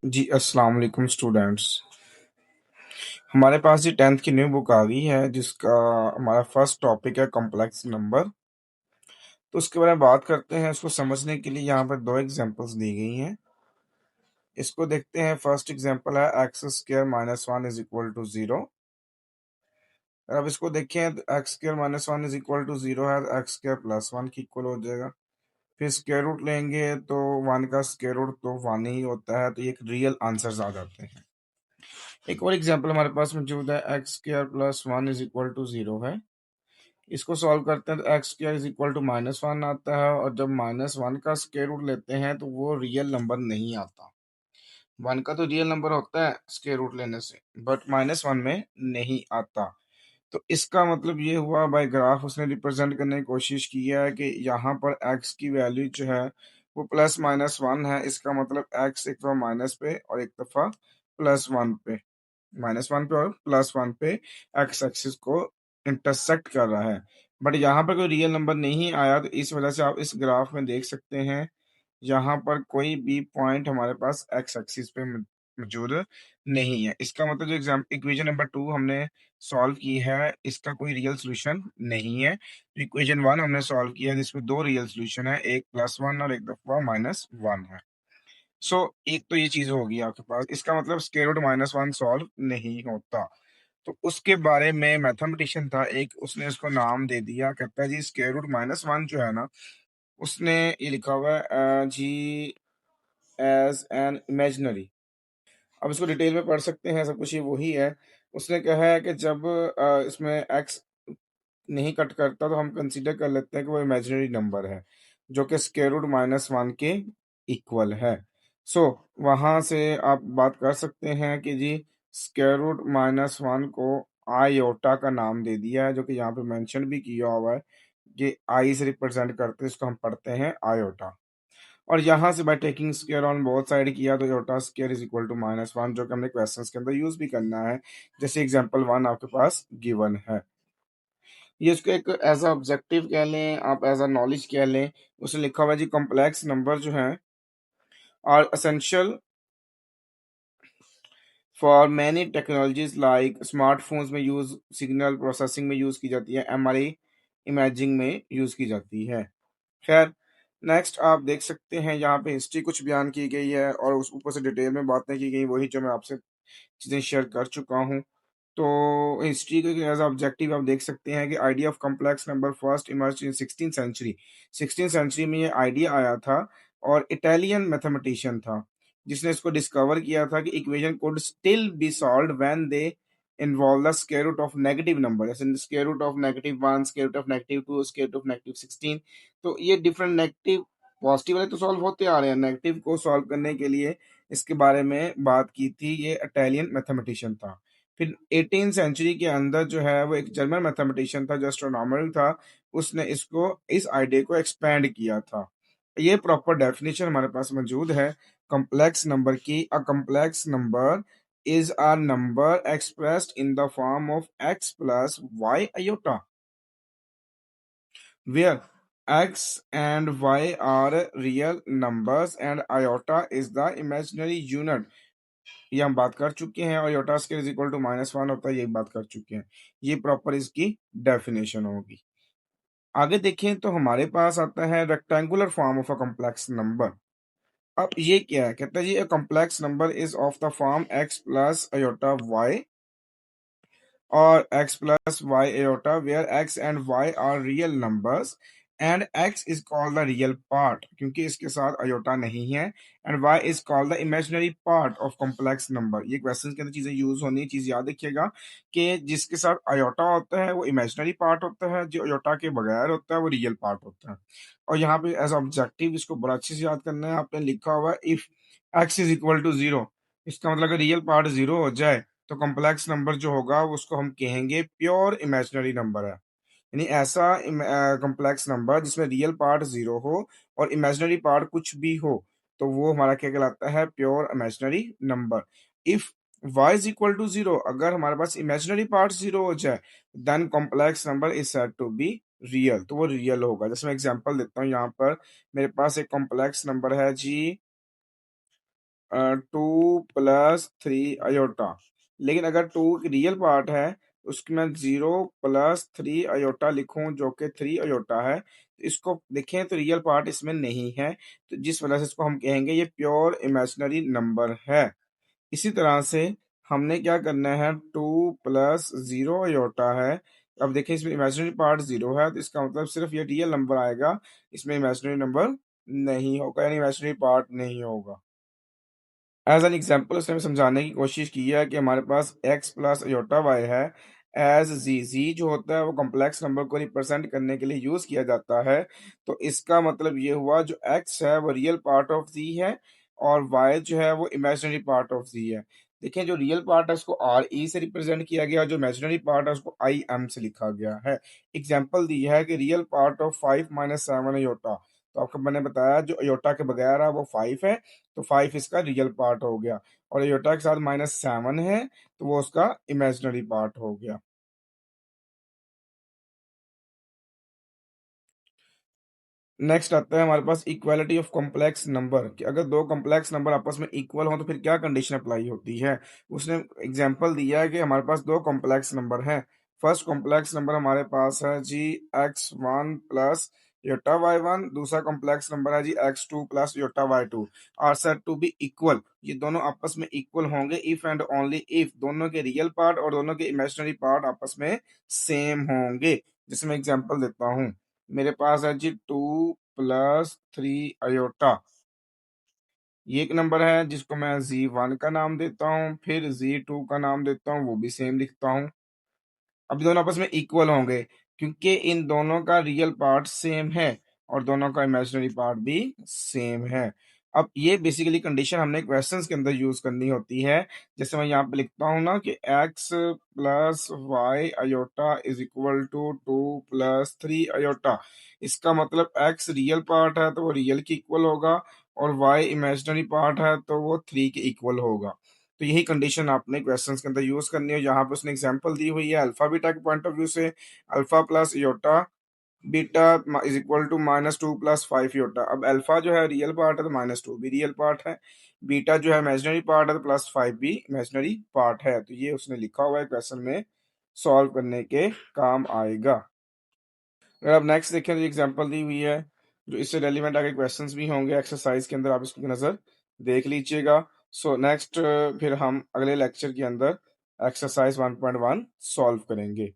जी, अस्सलाम वालेकुम स्टूडेंट्स। हमारे पास जी 10th की न्यू बुक आ गई है जिसका हमारा फर्स्ट टॉपिक है कॉम्प्लेक्स नंबर। तो उसके बारे में बात करते हैं। इसको समझने के लिए यहाँ पर 2 एग्ज़ाम्पल्स दी गई हैं। इसको देखते हैं। फर्स्ट एग्ज़ाम्पल है x square minus 1 is equal to 0। अब इसको देखें x square minus 1 is equal to 0 है तो एक्स स्क्वायर प्लस 1 के इक्वल हो जाएगा। फिर स्क्वायर रूट लेंगे तो 1 का स्क्वायर रूट तो 1 ही होता है, तो ये एक रियल आंसर्स आ जाते हैं। एक और एग्जांपल हमारे पास मौजूद है x square plus 1 is equal to 0 है। इसको सॉल्व करते हैं तो x square is equal to minus 1 आता है, और जब माइनस 1 का स्क्वायर रूट लेते हैं तो वो रियल नंबर नहीं आता। 1 का तो रियल नंबर होता है स्क्वायर रूट लेने से, बट माइनस 1 में नहीं आता। तो इसका मतलब ये हुआ, बाय ग्राफ उसने रिप्रेजेंट करने की कोशिश की है कि यहाँ पर एक्स की वैल्यू जो है वो प्लस माइनस 1 है। इसका मतलब एक्स एक दफ़ा माइनस पे और एक दफ़ा प्लस 1 पे, माइनस 1 पे और प्लस 1 पे एक्स एक्सिस को इंटरसेक्ट कर रहा है। बट यहाँ पर कोई रियल नंबर नहीं आया, तो इस वजह से आप इस ग्राफ में देख सकते हैं यहाँ पर कोई भी पॉइंट हमारे पास एक्स एक्सिस पे मौजूद नहीं है। इसका मतलब जो एग्जाम इक्वेशन नंबर 2 हमने सॉल्व की है, इसका कोई रियल सॉल्यूशन नहीं है। तो इक्वेशन 1 हमने सॉल्व किया है जिसमें 2 रियल सॉल्यूशन है, एक प्लस 1 और एक दफा माइनस 1 है। सो एक तो ये चीज होगी आपके पास। इसका मतलब स्क्वायर रूट माइनस 1 सॉल्व नहीं होता। तो उसके बारे में मैथमेटिशियन था एक, उसने इसको नाम दे दिया, कहता है जी स्क्वायर रूट माइनस 1 जो है ना, उसने ये लिखा हुआ है जी एज एन इमेजिनरी। अब इसको डिटेल में पढ़ सकते हैं, सब कुछ ये वही है। उसने कहा है कि जब इसमें एक्स नहीं कट करता तो हम कंसीडर कर लेते हैं कि वो इमेजिनरी नंबर है जो कि स्क्वायर रूट माइनस 1 के इक्वल है। सो वहां से आप बात कर सकते हैं कि जी स्क्वायर रूट माइनस 1 को आयोटा का नाम दे दिया है, जो कि यहाँ पे मेंशन भी किया हुआ है कि आई से रिप्रेजेंट करते हैं, इसको हम पढ़ते हैं आयोटा। और यहाँ से by taking square on both side किया तो iota square is equal to minus 1, जो कि हमने क्वेश्चंस के अंदर यूज भी करना है, जैसे एग्जांपल 1 आपके पास गिवन है। ये इसको एक एज अ ऑब्जेक्टिव कह लें, आप एज अ नॉलेज कह लें। उसने लिखा हुआ है जी कॉम्प्लेक्स नंबर जो है are essential for many technologies like smartphones में यूज, सिग्नल प्रोसेसिंग में यूज की जाती है, एमआरआई इमेजिंग में यूज की जाती है। खैर, नेक्स्ट आप देख सकते हैं यहाँ पे हिस्ट्री कुछ बयान की गई है और उस ऊपर से डिटेल में बातें की गई, वही जो मैं आपसे चीज़ें शेयर कर चुका हूँ। तो हिस्ट्री के एज ऑब्जेक्टिव आप देख सकते हैं कि idea of complex number first emerge in 16th century. 16th century में ये आइडिया आया था, और इटालियन मैथमेटिशियन था जिसने इसको डिस्कवर किया था कि equation could still be solved when they involve the square root of negative number, जैसे square root of -1, square root of -2, square root of -16। तो ये डिफरेंट नेगेटिव, पॉजिटिव वाले तो सॉल्व होते आ रहे हैं, नेगेटिव को सॉल्व करने के लिए इसके बारे में बात की थी। ये इटालियन मैथमेटिशियन था। फिर 18th सेंचुरी के अंदर जो है वो एक जर्मन मैथमेटिशियन था जो एस्ट्रोनॉमर था, उसने इसको इस आइडिया को एक्सपेंड किया था। ये प्रॉपर डेफिनेशन हमारे पास मौजूद है कॉम्प्लेक्स नंबर की। A complex number is a number expressed in the form of x plus y iota, where x and y are real numbers and iota is the imaginary unit। ये हम बात कर चुके हैं, और iota square is equal to -1 होता है, ये बात कर चुके हैं। ये प्रॉपर इसकी डेफिनेशन होगी। आगे देखें तो हमारे पास आता है rectangular form of a complex number. अब ये क्या है, कहता है जी a complex number is of the form x plus iota y or x plus y iota, where x and y are real numbers and x is called the real part क्योंकि इसके साथ आयोटा नहीं है, and y is called the imaginary part of complex number। ये question के अंदर चीजें use होनी, चीज याद रखिएगा कि जिसके साथ आयोटा होता है वो इमेजिनरी पार्ट होता है, जो आयोटा के बगैर होता है वो रियल पार्ट होता है। और यहाँ पे एज ऑब्जेक्टिव इसको बड़ा अच्छे से याद करना है। आपने लिखा हुआ है if x is equal to 0, इसका मतलब अगर रियल पार्ट 0 हो जाए तो कॉम्प्लेक्स नंबर जो होगा उसको हम कहेंगे प्योर इमेजिनरी नंबर है। यानी ऐसा कॉम्प्लेक्स नंबर जिसमें रियल पार्ट 0 हो और इमेजिनरी पार्ट कुछ भी हो, तो वो हमारा क्या कहलाता है, pure imaginary number. If y is equal to 0, अगर हमारे पास इमेजिनरी पार्ट 0 हो जाए, then complex number is said to be real, तो वो रियल होगा। जैसे मैं एग्जांपल देता हूँ, यहाँ पर मेरे पास एक कॉम्प्लेक्स नंबर है जी 2 प्लस 3 अयोटा। लेकिन अगर 2 रियल पार्ट है, उसकी मैं 0 प्लस 3 अयोटा लिखूँ जो कि 3 अयोटा है, तो इसको देखें तो रियल पार्ट इसमें नहीं है, तो जिस वजह से इसको हम कहेंगे ये प्योर इमेजिनरी नंबर है। इसी तरह से हमने क्या करना है, 2 प्लस 0 अयोटा है। अब देखिए इसमें इमेजिनरी पार्ट 0 है, तो इसका मतलब सिर्फ ये रियल नंबर आएगा, इसमें इमेजिनरी नंबर नहीं होगा, यानी इमेजिनरी पार्ट नहीं होगा। एज़ एन एग्ज़ाम्पल उसने हमें समझाने की कोशिश की है कि हमारे पास x प्लस अयोटा y है एज़ z जो होता है वो कॉम्प्लेक्स नंबर को रिप्रेजेंट करने के लिए यूज़ किया जाता है। तो इसका मतलब ये हुआ जो x है वो रियल पार्ट ऑफ z है और y जो है वो इमेजिनरी पार्ट ऑफ z है। देखिए जो रियल पार्ट है उसको re से रिप्रेजेंट किया गया, जो इमेजिनरी पार्ट है उसको im से लिखा गया है। एग्ज़ाम्पल दी है कि real part of 5 minus 7 iota. तो आपको मैंने बताया जो अयोटा के बगैर है वो 5 है, तो 5 इसका रियल पार्ट हो गया और अयोटा के साथ -7 है, तो वो उसका इमेजिनरी पार्ट हो गया। नेक्स्ट आता है हमारे पास इक्वालिटी ऑफ कॉम्प्लेक्स नंबर कि अगर दो कॉम्प्लेक्स नंबर आपस में इक्वल हों तो फिर क्या कंडीशन अप्लाई होती है। उसने एग्जांपल दिया है कि हमारे पास दो कॉम्प्लेक्स नंबर हैं। फर्स्ट कॉम्प्लेक्स नंबर हमारे पास है जी x1 प्लस योटा y1, दूसरा कॉम्प्लेक्स नंबर है z x2 plus iota y2 are said to be equal. ये दोनों आपस में इक्वल होंगे इफ एंड ओनली इफ दोनों के रियल पार्ट और दोनों के इमेजिनरी पार्ट आपस में सेम होंगे। जैसे मैं एग्जांपल देता हूँ, मेरे पास है जी 2 प्लस 3 अयोटा। ये एक नंबर है जिसको मैं Z1 का नाम देता हूँ, फिर Z2 का नाम देता हूँ, वो भी सेम लिखता हूँ। अब दोनों आपस में इक्वल होंगे क्योंकि इन दोनों का रियल पार्ट सेम है और दोनों का इमेजिनरी पार्ट भी सेम है। अब ये बेसिकली कंडीशन हमने क्वेश्चंस के अंदर यूज करनी होती है। जैसे मैं यहाँ पे लिखता हूँ ना कि x plus y iota is equal to 2 plus 3 iota. इसका मतलब x रियल पार्ट है तो वो रियल के इक्वल होगा और y इमेजिनरी पार्ट है तो वो 3 के इक्वल होगा। तो यही कंडीशन आपने क्वेश्चंस के अंदर यूज करनी है। यहाँ पे उसने एग्जांपल दी हुई है अल्फा बीटा के पॉइंट ऑफ व्यू से। Alpha plus iota beta is equal to -2 plus 5 iota. अब अल्फा जो है रियल पार्ट है तो -2 भी रियल पार्ट है, बीटा जो है इमेजिनरी पार्ट है तो +5 भी इमेजिनरी पार्ट है। तो ये उसने लिखा हुआ है क्वेश्चन में, सॉल्व करने के काम आएगा। अगर आप नेक्स्ट देखें तो एग्जांपल दी हुई है जो इससे रेलिवेंट आगे क्वेश्चंस भी होंगे एक्सरसाइज के अंदर, आप इसकी नज़र देख लीजिएगा। सो नेक्स्ट फिर हम अगले लेक्चर के अंदर एक्सरसाइज 1.1 सॉल्व करेंगे।